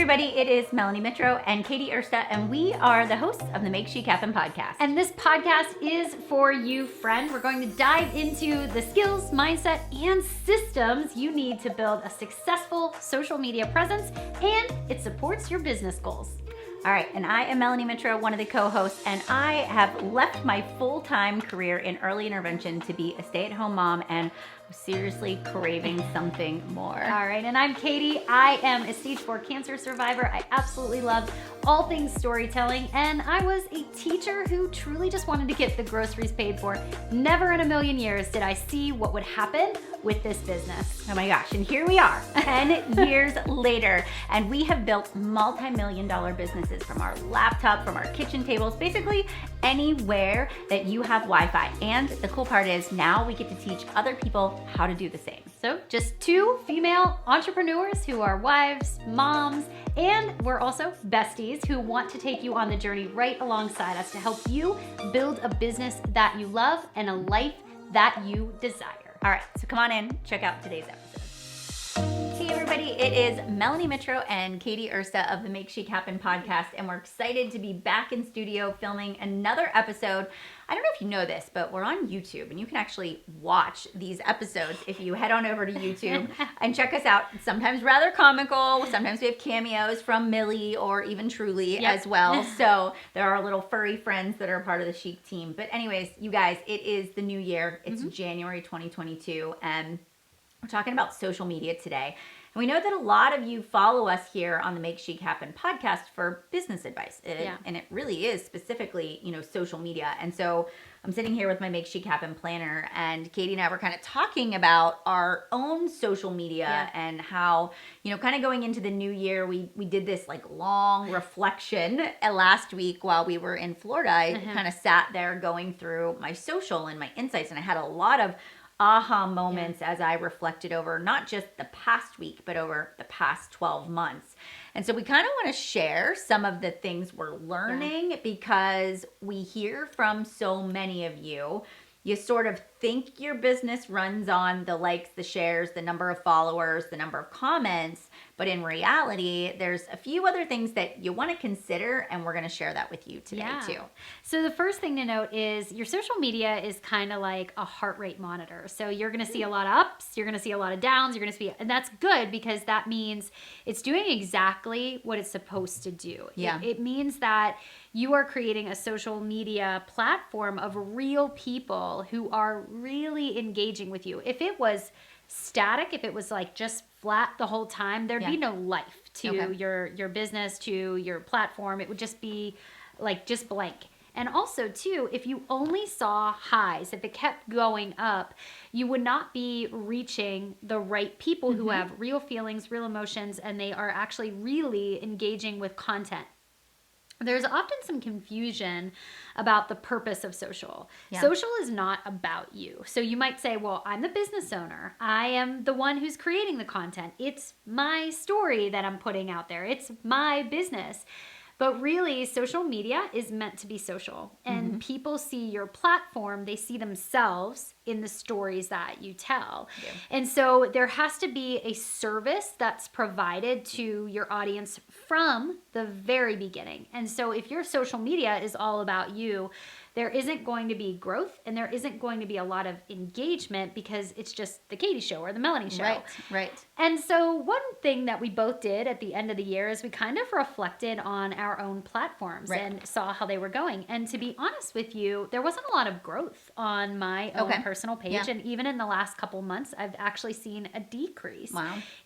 everybody, it is Melanie Mitro and Katie Ersta, and we are the hosts of the Make Chic Happen podcast. And this podcast is for you, friend. We're going to dive into the skills, mindset, and systems you need to build a successful social media presence, and it supports your business goals. All right, and I am Melanie Mitro, one of the co-hosts, and I have left my full-time career in early intervention to be a stay-at-home mom, and I'm seriously craving something more. All right, and I'm Katie. I am a stage 4 cancer survivor. I absolutely love all things storytelling, and I was a teacher who truly just wanted to get the groceries paid for. Never in a million years did I see what would happen with this business. Oh my gosh, and here we are, 10 years later, and we have built multi-million-dollar businesses from our laptop, from our kitchen tables, basically anywhere that you have Wi-Fi. And the cool part is now we get to teach other people how to do the same. So just 2 female entrepreneurs who are wives, moms, and we're also besties who want to take you on the journey right alongside us to help you build a business that you love and a life that you desire. All right, so come on in, check out today's episode. Hey everybody, it is Melanie Mitro and Katie Ersta of the Make Chic Happen podcast, and we're excited to be back in studio filming another episode. I don't know if you know this, but we're on YouTube, and you can actually watch these episodes if you head on over to YouTube and check us out. It's sometimes rather comical. Sometimes we have cameos from Millie or even Truly as well. So there are little furry friends that are part of the Chic team. But anyways, you guys, it is the new year. It's January 2022, and we're talking about social media today. And we know that a lot of you follow us here on the Make Chic Happen podcast for business advice. And it really is specifically, social media. And so I'm sitting here with my Make Chic Happen planner, and Katie and I were kind of talking about our own social media and how, kind of going into the new year, we did this like long reflection last week while we were in Florida. I kind of sat there going through my social and my insights, and I had a lot of aha moments as I reflected over not just the past week, but over the past 12 months. And so we kind of want to share some of the things we're learning because we hear from so many of you. You sort of think your business runs on the likes, the shares, the number of followers, the number of comments, but in reality, there's a few other things that you want to consider, and we're going to share that with you today too. So the first thing to note is your social media is kind of like a heart rate monitor. So you're going to see a lot of ups, you're going to see a lot of downs, and that's good because that means it's doing exactly what it's supposed to do. It means that you are creating a social media platform of real people who are really engaging with you. If it was static, if it was like just flat the whole time, there'd be no life to your business, to your platform. It would just be like just blank. And also too, if you only saw highs, if it kept going up, you would not be reaching the right people who have real feelings, real emotions, and they are actually really engaging with content. There's often some confusion about the purpose of social. Social is not about you. So you might say, well, I'm the business owner. I am the one who's creating the content. It's my story that I'm putting out there. It's my business. But really, social media is meant to be social. And people see your platform, they see themselves in the stories that you tell. And so there has to be a service that's provided to your audience from the very beginning. And so if your social media is all about you, there isn't going to be growth and there isn't going to be a lot of engagement because it's just the Katie show or the Melanie show. Right. And so one thing that we both did at the end of the year is we kind of reflected on our own platforms and saw how they were going. And to be honest with you, there wasn't a lot of growth on my own personal page. And even in the last couple months, I've actually seen a decrease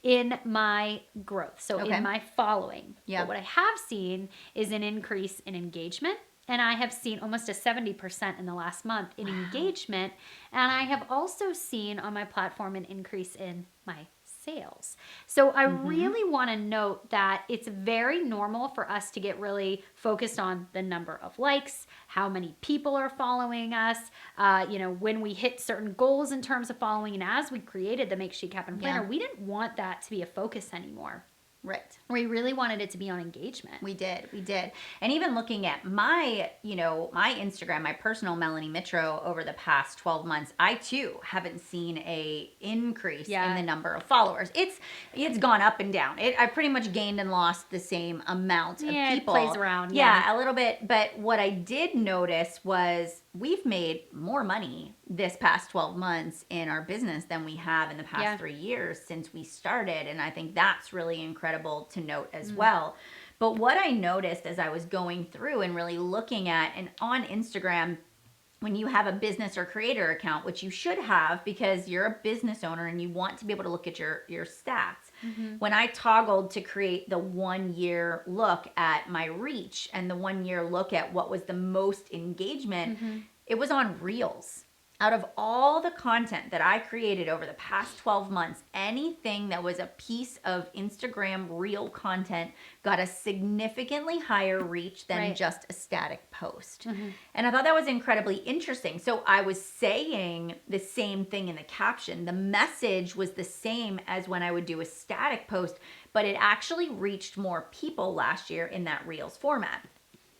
in my growth. So in my following. But what I have seen is an increase in engagement. And I have seen almost a 70% in the last month in engagement. And I have also seen on my platform an increase in my sales. So I really want to note that it's very normal for us to get really focused on the number of likes, how many people are following us, when we hit certain goals in terms of following. And as we created the Make Chic Happen Planner, we didn't want that to be a focus anymore. Right. We really wanted it to be on engagement. We did. And even looking at my, my Instagram, my personal Melanie Mitro over the past 12 months, I too haven't seen a increase in the number of followers. It's gone up and down. I pretty much gained and lost the same amount of people. It plays around. Yeah, a little bit. But what I did notice was we've made more money this past 12 months in our business than we have in the past 3 years since we started. And I think that's really incredible to note as well. But what I noticed as I was going through and really looking at, and on Instagram, when you have a business or creator account, which you should have because you're a business owner and you want to be able to look at your stats. When I toggled to create the 1 year look at my reach and the 1 year look at what was the most engagement, it was on Reels. Out of all the content that I created over the past 12 months, anything that was a piece of Instagram reel content got a significantly higher reach than just a static post. And I thought that was incredibly interesting. So I was saying the same thing in the caption. The message was the same as when I would do a static post, but it actually reached more people last year in that Reels format.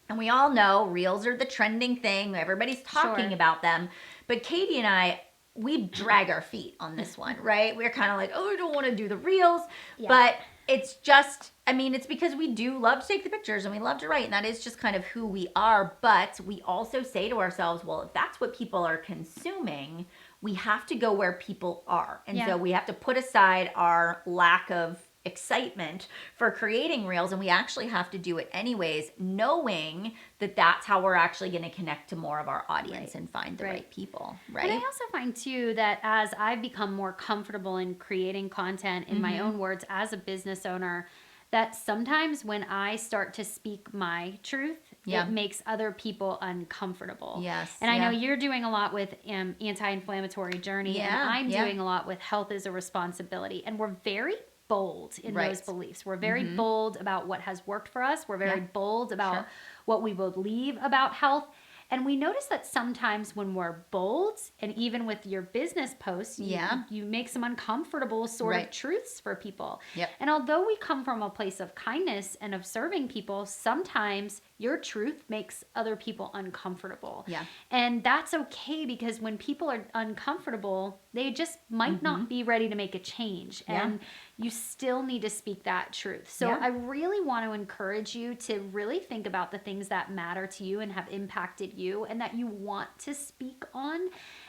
And we all know Reels are the trending thing. Everybody's talking about them. But Katie and I, we drag our feet on this one, right? We're kind of like, oh, I don't want to do the Reels. But it's just, it's because we do love to take the pictures and we love to write. And that is just kind of who we are. But we also say to ourselves, well, if that's what people are consuming, we have to go where people are. And so we have to put aside our lack of excitement for creating Reels, and we actually have to do it anyways, knowing that that's how we're actually going to connect to more of our audience and find the right people, right? And I also find too that as I've become more comfortable in creating content in my own words as a business owner, that sometimes when I start to speak my truth, it makes other people uncomfortable. Yes. And I know you're doing a lot with anti-inflammatory journey, and I'm doing a lot with health as a responsibility, and we're very bold in those beliefs. We're very bold about what has worked for us. We're very bold about what we believe about health. And we notice that sometimes when we're bold, and even with your business posts, you make some uncomfortable sort of truths for people. And although we come from a place of kindness and of serving people, sometimes your truth makes other people uncomfortable. And that's okay, because when people are uncomfortable, they just might not be ready to make a change. And you still need to speak that truth. So I really want to encourage you to really think about the things that matter to you and have impacted you and that you want to speak on,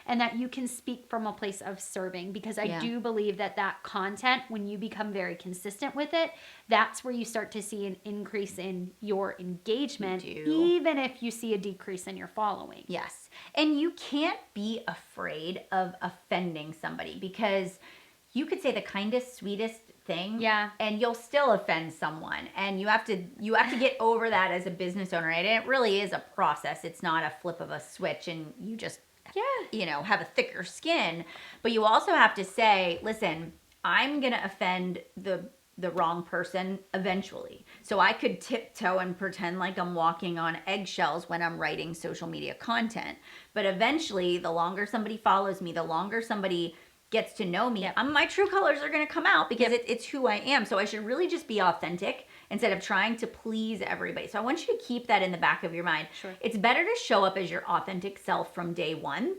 and that you can speak from a place of serving, because I do believe that that content, when you become very consistent with it, that's where you start to see an increase in your engagement, even if you see a decrease in your following. Yes. And you can't be afraid of offending somebody, because you could say the kindest, sweetest thing, and you'll still offend someone. And you have to get over that as a business owner. And it really is a process. It's not a flip of a switch and you just have a thicker skin. But you also have to say, listen, I'm going to offend the wrong person eventually. So I could tiptoe and pretend like I'm walking on eggshells when I'm writing social media content. But eventually, the longer somebody follows me, the longer somebody gets to know me, my true colors are going to come out, because it's who I am. So I should really just be authentic instead of trying to please everybody. So I want you to keep that in the back of your mind. It's better to show up as your authentic self from day one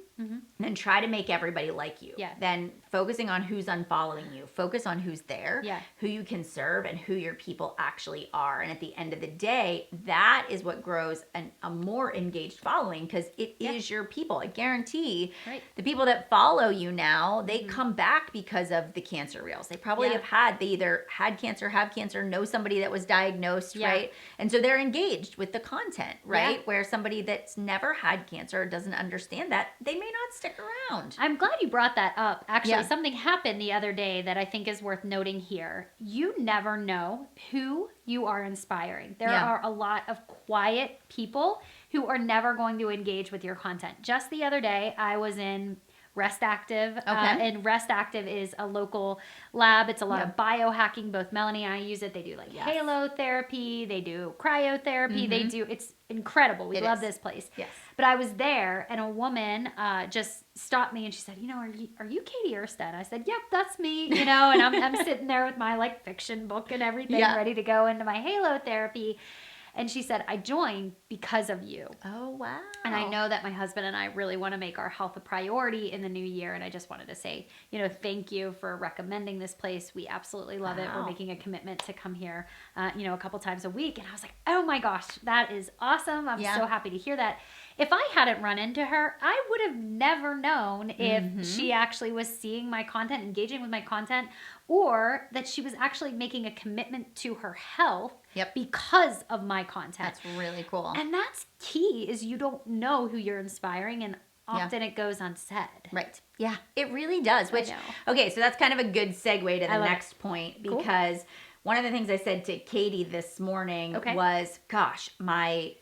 than try to make everybody like you. Then focusing on who's unfollowing you. Focus on who's there, who you can serve, and who your people actually are. And at the end of the day, that is what grows a more engaged following, because it is your people. I guarantee the people that follow you now, they come back because of the cancer Reels. They probably they either had cancer, have cancer, know somebody that was diagnosed, right? And so they're engaged with the content, right? Where somebody that's never had cancer or doesn't understand that, they may not stick around. I'm glad you brought that up. Actually, something happened the other day that I think is worth noting here. You never know who you are inspiring. There are a lot of quiet people who are never going to engage with your content. Just the other day, I was in Rest Active. Okay. And Rest Active is a local lab. It's a lot Yep. of biohacking. Both Melanie and I use it. They do like Yes. halo therapy. They do cryotherapy. They do, it's incredible. We It love is. this place. Yes. But I was there and a woman just stopped me and she said, are you Katie Erstead? I said, yep, that's me, and I'm sitting there with my like fiction book and everything Yeah. ready to go into my halo therapy. And she said, I joined because of you. Oh, wow. And I know that my husband and I really want to make our health a priority in the new year. And I just wanted to say, thank you for recommending this place. We absolutely love it. We're Wow. making a commitment to come here, a couple times a week. And I was like, oh my gosh, that is awesome. I'm Yeah. so happy to hear that. If I hadn't run into her, I would have never known if she actually was seeing my content, engaging with my content, or that she was actually making a commitment to her health Yep. because of my content. That's really cool. And that's key, is you don't know who you're inspiring, and often it goes unsaid. Right. Yeah, it really does. Which, know. okay, so that's kind of a good segue to I the love next point, Cool. because one of the things I said to Katie this morning Okay. was, gosh, my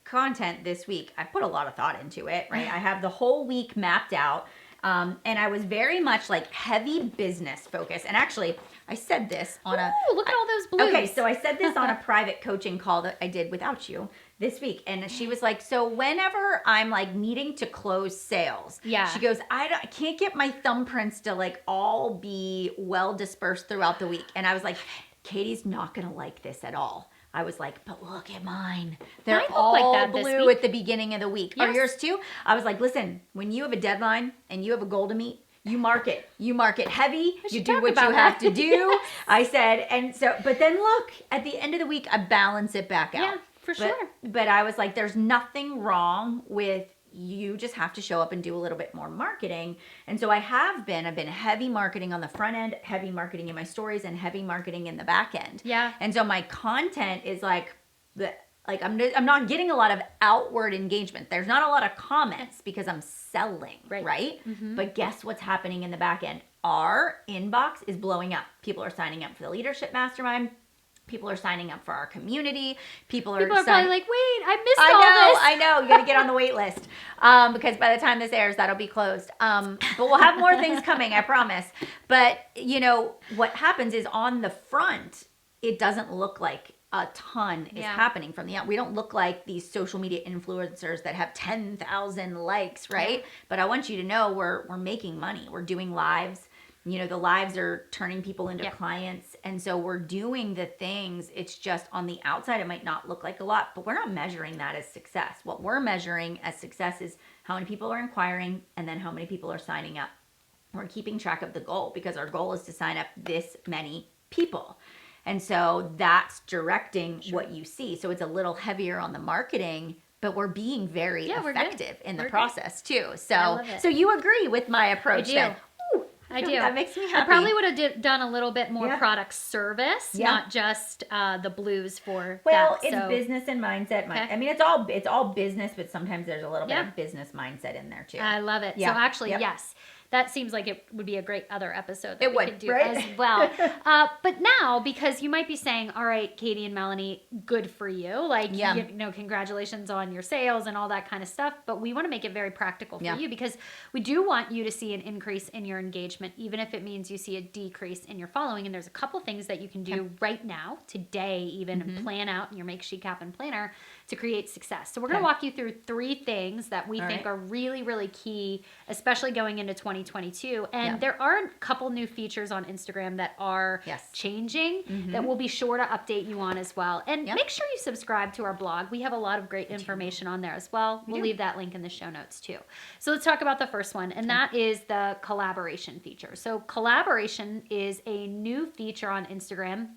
content this week, I put a lot of thought into it, right? I have the whole week mapped out. And I was very much like heavy business focus. And actually, I said this on Ooh, look at all those blues. Okay, so I said this on a private coaching call that I did without you this week, and she was like, so whenever I'm like needing to close sales, Yeah. she goes, I can't get my thumbprints to like all be well dispersed throughout the week. And I was like, Katie's not gonna like this at all. I was like, but look at mine. They're Mine look all like that this blue week. at the beginning of the week. Are Yes. yours too? I was like, listen, when you have a deadline and you have a goal to meet, you mark it. You mark it heavy. You should do talk what about you have that. to do. I said, and so, but then look, at the end of the week, I balance it back out. Yeah, for sure. But I was like, there's nothing wrong with, you just have to show up and do a little bit more marketing. And so I've been heavy marketing on the front end, heavy marketing in my stories, and heavy marketing in the back end. Yeah. And so my content is like I'm not getting a lot of outward engagement. There's not a lot of comments because I'm selling, right? But guess what's happening in the back end? Our inbox is blowing up. People are signing up for the Leadership Mastermind. People are signing up for our community. People are probably like, wait, I missed I all know, this. I know. You got to get on the wait list because by the time this airs, that'll be closed. But we'll have more things coming, I promise. But, what happens is on the front, it doesn't look like a ton is happening from the out. We don't look like these social media influencers that have 10,000 likes, right? Yeah. But I want you to know we're making money. We're doing lives. The lives are turning people into clients. And so we're doing the things. It's just on the outside, it might not look like a lot, but we're not measuring that as success. What we're measuring as success is how many people are inquiring and then how many people are signing up. We're keeping track of the goal because our goal is to sign up this many people. And so that's directing what you see. So it's a little heavier on the marketing, but we're being very effective in the process too. I So love it. so you agree with my approach I do. then? Ooh, I do. That makes me happy. I probably would have done a little bit more Yeah. product service, Yeah. not just the blues for Well, that. it's So, business and mindset. Okay. I mean, it's all business, but sometimes there's a little bit of business mindset in there too. I love it. Yeah. So actually, Yep. yes. That seems like it would be a great other episode that It we would, could do right? as well. But now, because you might be saying, all right, Katie and Melanie, good for you. Like, congratulations on your sales and all that kind of stuff. But we want to make it very practical for you because we do want you to see an increase in your engagement, even if it means you see a decrease in your following. And there's a couple things that you can do right now, today even, and plan out in your Make She Happen planner to create success. So we're going to walk you through 3 things that we think are really, really key, especially going into 2022. And there are a couple new features on Instagram that are changing that we'll be sure to update you on as well. And make sure you subscribe to our blog. We have a lot of great information on there as well. We'll leave that link in the show notes too. So let's talk about the first one, and that is the collaboration feature. So collaboration is a new feature on Instagram.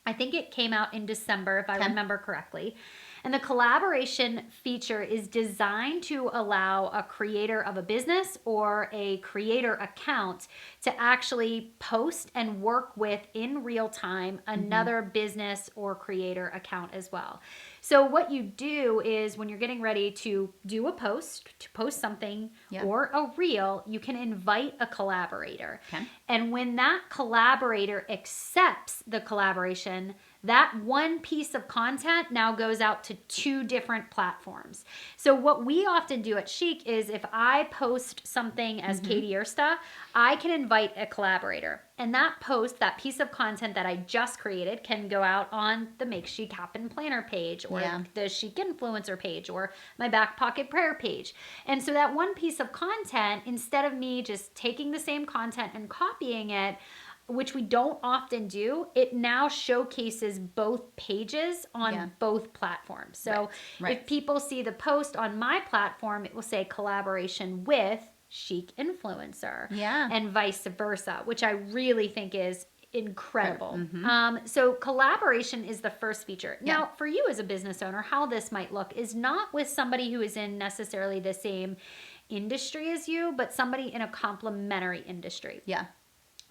I think it came out in December, if I remember correctly. And the collaboration feature is designed to allow a creator of a business or a creator account to actually post and work with in real time another business or creator account as well. So what you do is when you're getting ready to do a post, to post something or a reel, you can invite a collaborator. And when that collaborator accepts the collaboration, that one piece of content now goes out to 2 different platforms. So what we often do at Chic is if I post something as Katie Ursta, I can invite a collaborator. And that post, that piece of content that I just created, can go out on the Make Chic Happen planner page, or the Chic influencer page, or my back pocket prayer page. And so that one piece of content, instead of me just taking the same content and copying it, which we don't often do, it now showcases both pages on both platforms. So if people see the post on my platform, it will say collaboration with Chic influencer, and vice versa, which I really think is incredible. So collaboration is the first feature. Now, for you as a business owner, how this might look is not with somebody who is in necessarily the same industry as you, but somebody in a complementary industry.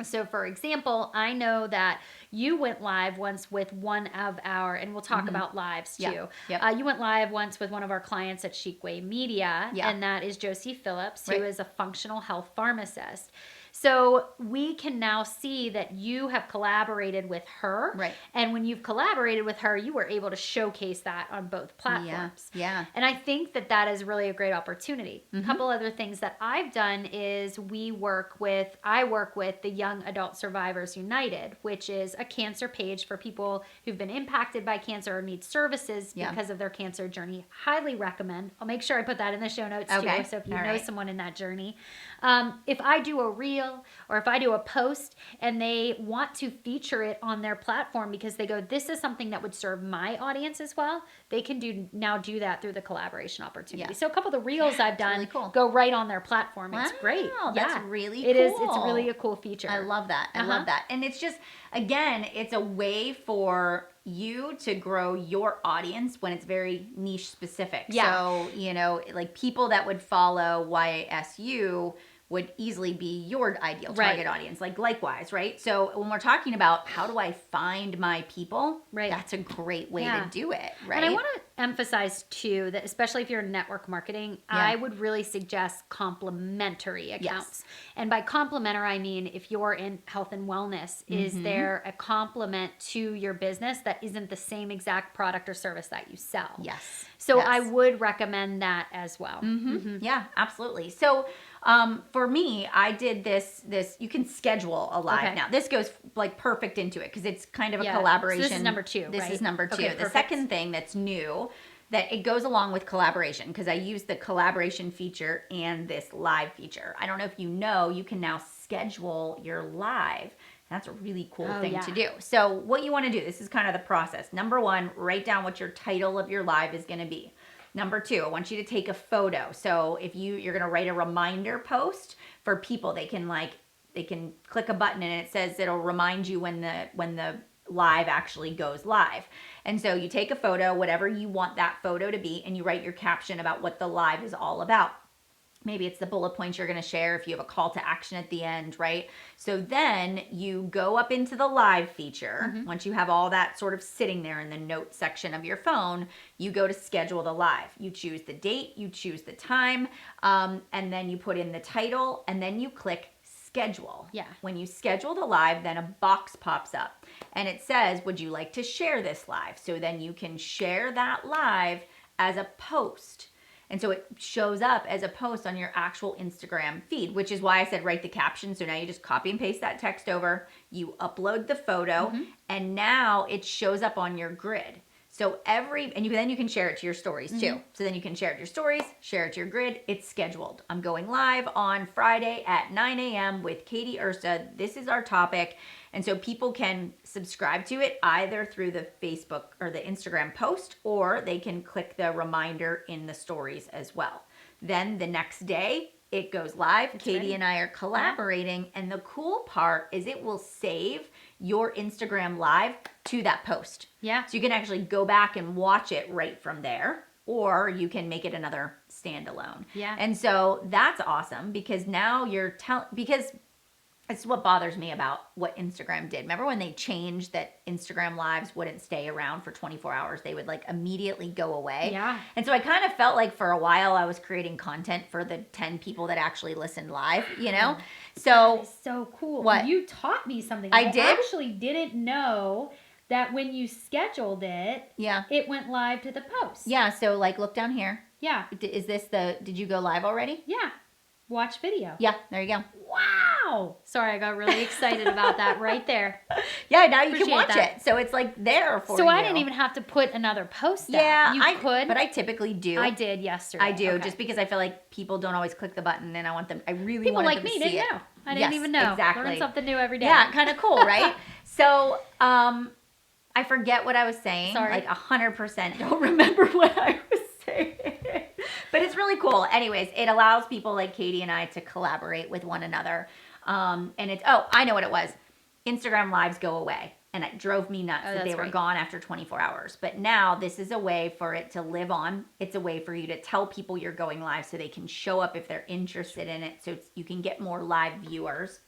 So for example, I know that you went live once with one of our, and we'll talk about lives too. You went live once with one of our clients at Chic Way Media, and that is Josie Phillips, who is a functional health pharmacist. So we can now see that you have collaborated with her. And when you've collaborated with her, you were able to showcase that on both platforms. And I think that that is really a great opportunity. A couple other things that I've done is I work with the Young Adult Survivors United, which is a cancer page for people who've been impacted by cancer or need services because of their cancer journey. Highly recommend. I'll make sure I put that in the show notes too. So if you know someone in that journey, if I do a reel or if I do a post and they want to feature it on their platform because they go, this is something that would serve my audience as well, they can now do that through the collaboration opportunity. So a couple of the reels I've done go right on their platform. It's great. That's really cool. It is. It's really a cool feature. I love that. I love that. And it's just, again, it's a way for you to grow your audience when it's very niche specific. So, like people that would follow YSU would easily be your ideal target audience, likewise, right? So when we're talking about how do I find my people, that's a great way to do it, right? And I want to emphasize too that especially if you're in network marketing, I would really suggest complementary accounts. And by complementary, I mean if you're in health and wellness, is there a complement to your business that isn't the same exact product or service that you sell? So I would recommend that as well. Yeah, absolutely. So for me, I did this, you can schedule a live now. This goes like perfect into it because it's kind of a collaboration. So this is number 2, This right? is number 2. Okay, the second thing that's new, that it goes along with collaboration because I use the collaboration feature and this live feature. I don't know if you know, you can now schedule your live. That's a really cool thing to do. So what you want to do, this is kind of the process. Number 1, write down what your title of your live is going to be. Number 2, I want you to take a photo. So if you're going to write a reminder post for people, they can click a button and it says it'll remind you when the live actually goes live. And so you take a photo, whatever you want that photo to be, and you write your caption about what the live is all about. Maybe it's the bullet points you're going to share if you have a call to action at the end, right? So then you go up into the live feature. Once you have all that sort of sitting there in the notes section of your phone, you go to schedule the live. You choose the date, you choose the time, and then you put in the title, and then you click schedule. When you schedule the live, then a box pops up and it says, would you like to share this live? So then you can share that live as a post. And so it shows up as a post on your actual Instagram feed, which is why I said write the caption. So now you just copy and paste that text over, you upload the photo, and now it shows up on your grid. So then you can share it to your stories too. So then you can share it to your stories, share it to your grid. It's scheduled. I'm going live on Friday at 9 a.m. with Katie Ursta. This is our topic. And so people can subscribe to it either through the Facebook or the Instagram post, or they can click the reminder in the stories as well. Then the next day, it goes live. Katie and I are collaborating. And the cool part is it will save your Instagram live to that post. So you can actually go back and watch it right from there, or you can make it another standalone. And so that's awesome because now because it's what bothers me about what Instagram did. Remember when they changed that Instagram lives wouldn't stay around for 24 hours? They would immediately go away. And so I kind of felt like for a while I was creating content for the 10 people that actually listened live, So that is so cool. What? You taught me something. I did? actually didn't know that when you scheduled it, Yeah. it went live to the post. Yeah. So like, look down here. Yeah. Is this did you go live already? Yeah. Watch video. Yeah. There you go. Wow. Sorry, I got really excited about that right there. Yeah. Now you Appreciate can watch that. it. So it's like there for you. So I didn't even have to put another post Yeah. out. You could. But I typically do. I did yesterday. I do, Okay. just because I feel like people don't always click the button, and I really People want like them me to see didn't it. know. I didn't Yes, even know. exactly. Learn something new every day. Yeah, kind of cool, right? So, I forget what I was saying. Sorry. Like 100% don't remember what I was saying. But it's really cool. Anyways, it allows people like Katie and I to collaborate with one another. And I know what it was. Instagram lives go away. And it drove me nuts that they were gone after 24 hours. But now this is a way for it to live on. It's a way for you to tell people you're going live so they can show up if they're interested in it. So you can get more live viewers.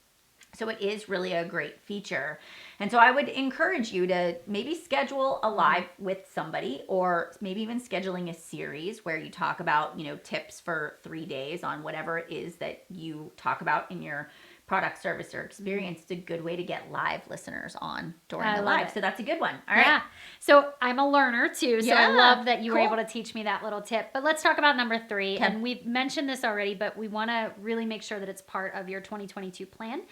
So it is really a great feature. And so I would encourage you to maybe schedule a live with somebody, or maybe even scheduling a series where you talk about, tips for 3 days on whatever it is that you talk about in your product, service, or experience. It's a good way to get live listeners on during the live. So that's a good one. All right. Yeah. So I'm a learner too. So I Yeah, love that you were cool. able to teach me that little tip. But let's talk about number 3. Okay. And we've mentioned this already, but we want to really make sure that it's part of your 2022 plan.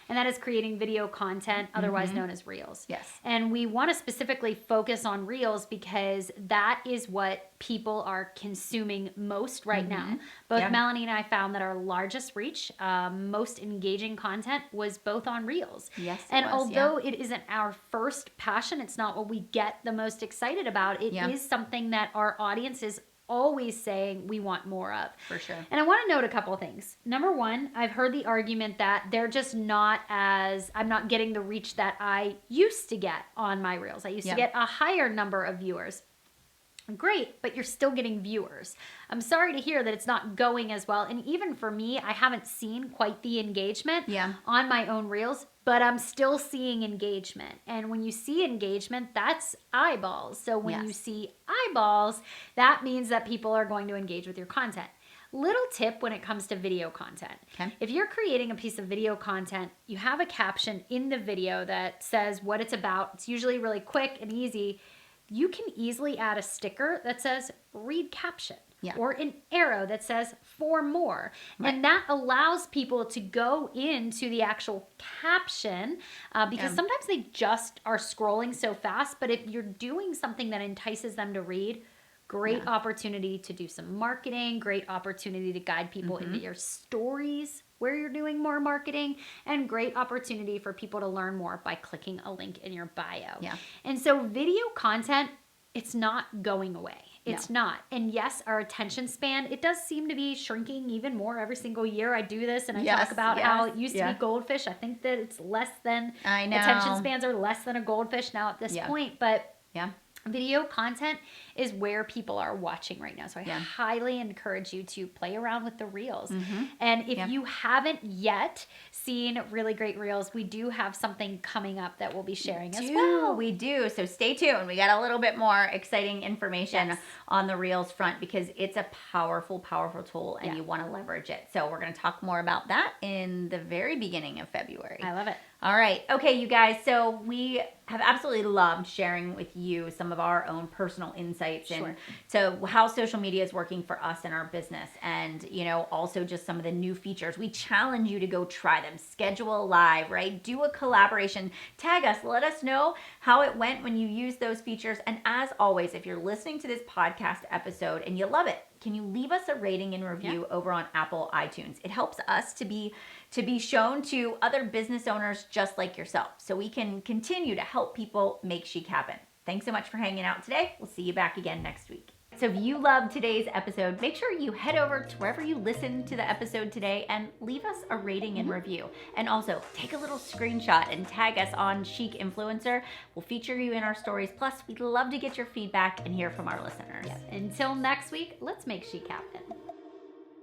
And that is creating video content, otherwise known as Reels. Yes. And we want to specifically focus on Reels because that is what people are consuming most right now. Both Yeah. Melanie and I found that our largest reach, most engaging content was both on Reels. Yes, it And was, yeah. although it isn't our first passion, it's not what we get the most excited about, it Yeah. is something that our audience is always saying we want more of. For sure. And I want to note a couple of things. Number one, I've heard the argument that they're just I'm not getting the reach that I used to get on my Reels. I used to get a higher number of viewers. Great, but you're still getting viewers. I'm sorry to hear that it's not going as well. And even for me, I haven't seen quite the engagement on my own Reels, but I'm still seeing engagement. And when you see engagement, that's eyeballs. So when you see eyeballs, that means that people are going to engage with your content. Little tip when it comes to video content. Okay. If you're creating a piece of video content, you have a caption in the video that says what it's about. It's usually really quick and easy. You can easily add a sticker that says read caption or an arrow that says for more. Right. And that allows people to go into the actual caption because sometimes they just are scrolling so fast. But if you're doing something that entices them to read, great opportunity to do some marketing, great opportunity to guide people into your stories where you're doing more marketing, and great opportunity for people to learn more by clicking a link in your bio. Yeah. And so video content, it's not going away. It's not. And yes, our attention span, it does seem to be shrinking even more every single year. I do this and I talk about how it used to be goldfish. I think that it's less than, I know. attention spans are less than a goldfish now at this point. But video content is where people are watching right now. So I highly encourage you to play around with the Reels. And if you haven't yet seen really great Reels, we do have something coming up that we'll be sharing as well. We do. So stay tuned. We got a little bit more exciting information on the Reels front because it's a powerful, powerful tool and you want to leverage it. So we're going to talk more about that in the very beginning of February. I love it. All right. Okay, you guys. So we have absolutely loved sharing with you some of our own personal insights into how social media is working for us in our business, and also just some of the new features. We challenge you to go try them. Schedule a live, right? Do a collaboration. Tag us. Let us know how it went when you use those features. And as always, if you're listening to this podcast episode and you love it, can you leave us a rating and review over on Apple iTunes? It helps us to be shown to other business owners just like yourself, so we can continue to help people make chic happen. Thanks so much for hanging out today. We'll see you back again next week. So if you loved today's episode, make sure you head over to wherever you listened to the episode today and leave us a rating and review. And also take a little screenshot and tag us on Chic Influencer. We'll feature you in our stories. Plus, we'd love to get your feedback and hear from our listeners. Until next week, let's make chic happen.